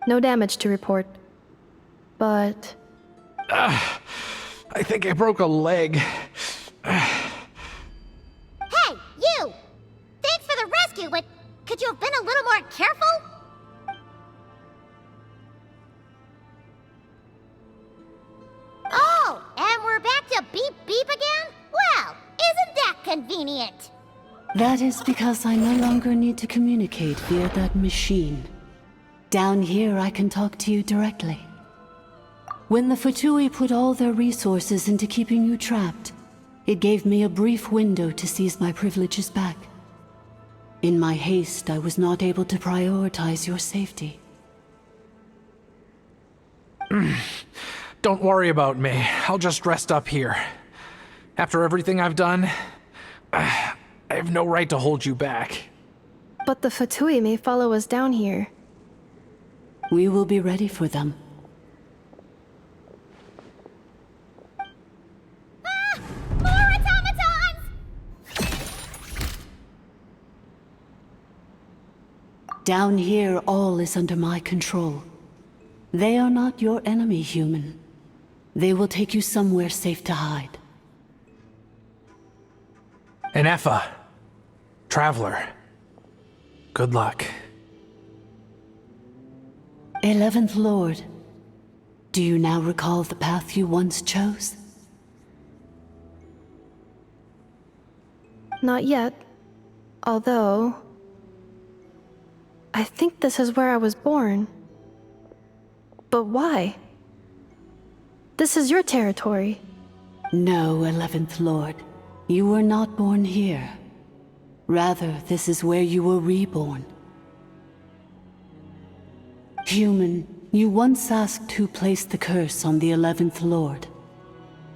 No damage to report. But... I think I broke a leg. Hey, you! Thanks for the rescue, but could you have been a little more careful? Oh, and we're back to beep beep again? Well, isn't that convenient? That is because I no longer need to communicate via that machine. Down here, I can talk to you directly. When the Fatui put all their resources into keeping you trapped, it gave me a brief window to seize my privileges back. In my haste, I was not able to prioritize your safety. Don't worry about me. I'll just rest up here. After everything I've done, I have no right to hold you back. But the Fatui may follow us down here. We will be ready for them. More automatons! Down here, all is under my control. They are not your enemy, human. They will take you somewhere safe to hide. And Effa, Traveler, good luck. 11th Lord, do you now recall the path you once chose? Not yet. Although... I think this is where I was born. But why? This is your territory. No, 11th Lord. You were not born here. Rather, this is where you were reborn. Human, you once asked who placed the curse on the 11th Lord.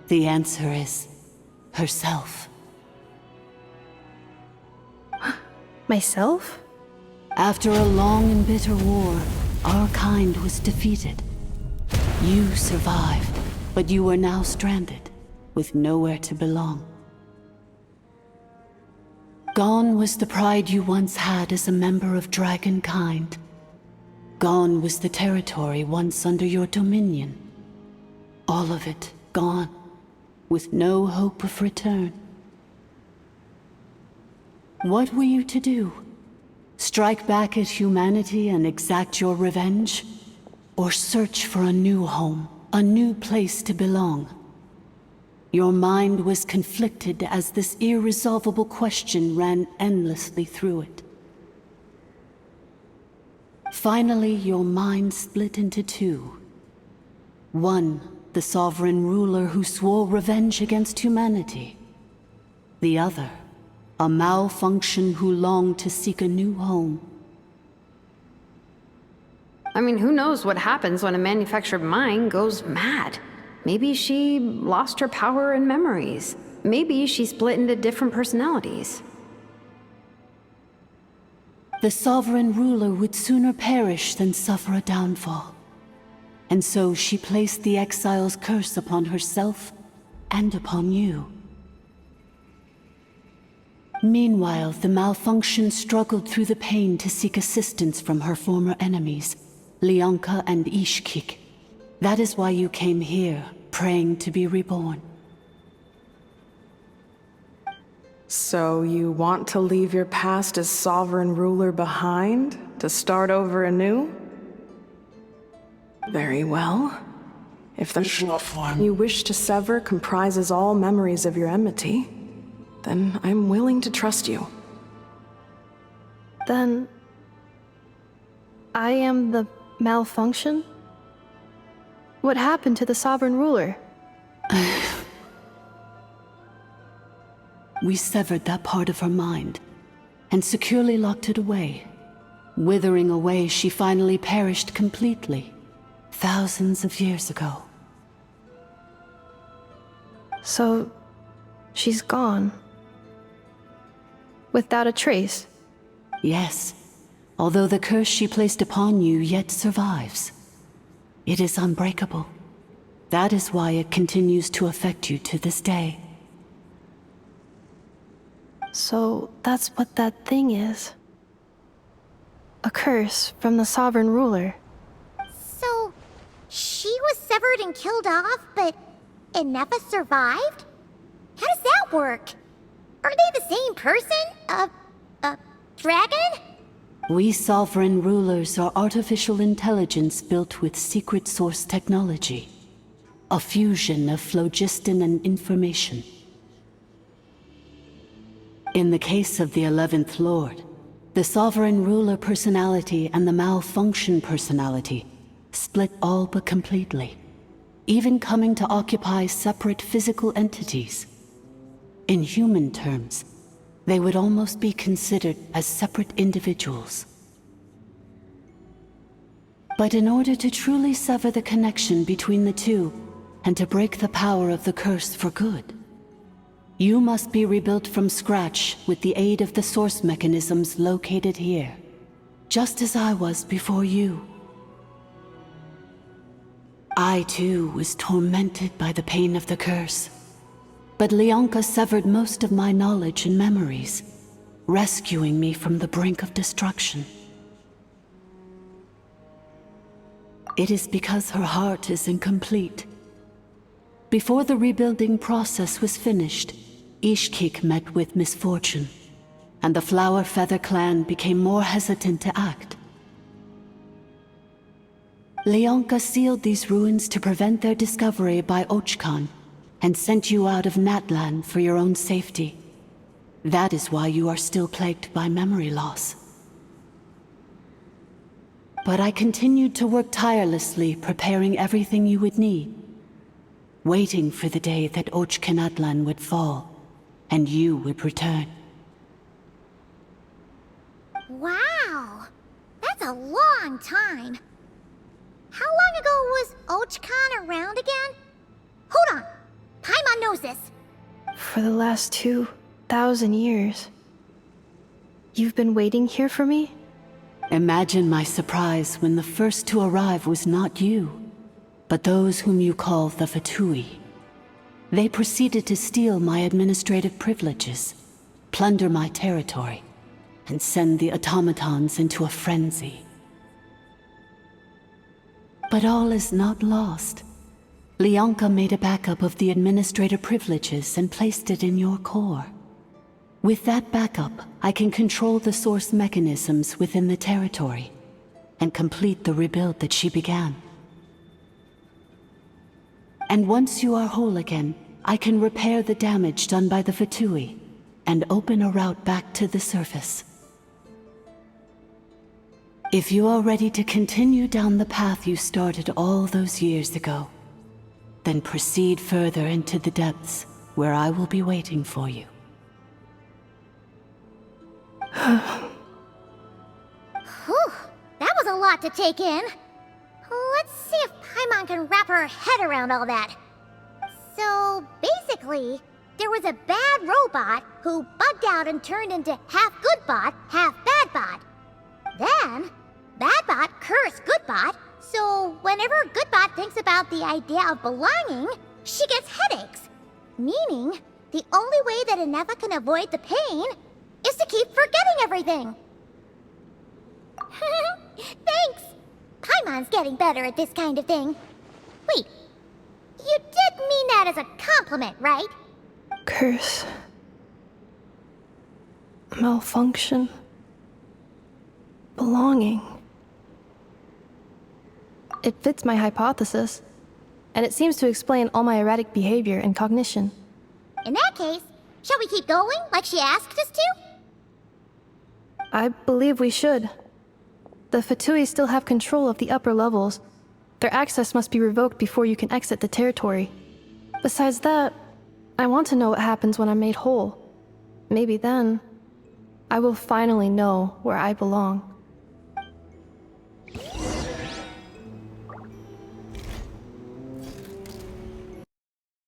The answer is... herself. Myself? After a long and bitter war, our kind was defeated. You survived, but you are now stranded, with nowhere to belong. Gone was the pride you once had as a member of Dragonkind. Gone was the territory once under your dominion. All of it gone, with no hope of return. What were you to do? Strike back at humanity and exact your revenge? Or search for a new home, a new place to belong? Your mind was conflicted as this irresolvable question ran endlessly through it. Finally, your mind split into two. One, the sovereign ruler who swore revenge against humanity. The other, a malfunction who longed to seek a new home. I mean, who knows what happens when a manufactured mind goes mad? Maybe she lost her power and memories. Maybe she split into different personalities. The sovereign ruler would sooner perish than suffer a downfall. And so she placed the exile's curse upon herself and upon you. Meanwhile, the malfunction struggled through the pain to seek assistance from her former enemies, Leonka and Ishkik. That is why you came here, praying to be reborn. So you want to leave your past as sovereign ruler behind, to start over anew? Very well. If the form you wish to sever comprises all memories of your enmity, then I'm willing to trust you. Then... I am the malfunction? What happened to the sovereign ruler? We severed that part of her mind, and securely locked it away. Withering away, she finally perished completely, thousands of years ago. So... she's gone. Without a trace? Yes, although the curse she placed upon you yet survives. It is unbreakable. That is why it continues to affect you to this day. So that's what that thing is. A curse from the sovereign ruler. was severed and killed off, but Inefa survived? How does that work? Are they the same person? Dragon? We sovereign rulers are artificial intelligence built with secret source technology. A fusion of phlogiston and information. In the case of the 11th Lord, the sovereign ruler personality and the malfunction personality split all but completely, even coming to occupy separate physical entities. In human terms, they would almost be considered as separate individuals. But in order to truly sever the connection between the two, and to break the power of the curse for good, you must be rebuilt from scratch with the aid of the source mechanisms located here, just as I was before you. I too was tormented by the pain of the curse, but Leonka severed most of my knowledge and memories, rescuing me from the brink of destruction. It is because her heart is incomplete. Before the rebuilding process was finished, Ishkik met with misfortune, and the Flower Feather clan became more hesitant to act. Leonka sealed these ruins to prevent their discovery by Ochkan, and sent you out of Natlan for your own safety. That is why you are still plagued by memory loss. But I continued to work tirelessly, preparing everything you would need, waiting for the day that Natlan would fall, and you would return. Wow! That's a long time. How long ago was Ochkan around again? Hold on! Paimon knows this. For the last 2,000 years. You've been waiting here for me? Imagine my surprise when the first to arrive was not you, but those whom you call the Fatui. They proceeded to steal my administrative privileges, plunder my territory, and send the automatons into a frenzy. But all is not lost. Leonka made a backup of the administrator privileges and placed it in your core. With that backup, I can control the source mechanisms within the territory and complete the rebuild that she began. And once you are whole again, I can repair the damage done by the Fatui and open a route back to the surface. If you are ready to continue down the path you started all those years ago, then proceed further into the depths where I will be waiting for you. Whew, that was a lot to take in. Let's see if Paimon can wrap her head around all that. So, basically, there was a bad robot who bugged out and turned into half good bot, half bad bot. Then, bad bot cursed good bot, so whenever good bot thinks about the idea of belonging, she gets headaches. Meaning, the only way that Inefa can avoid the pain is to keep forgetting everything. Thanks! Paimon's getting better at this kind of thing. Wait, you did mean that as a compliment, right? Curse. Malfunction. Belonging. It fits my hypothesis, and it seems to explain all my erratic behavior and cognition. In that case, shall we keep going like she asked us to? I believe we should. The Fatui still have control of the upper levels. Their access must be revoked before you can exit the territory. Besides that, I want to know what happens when I'm made whole. Maybe then, I will finally know where I belong.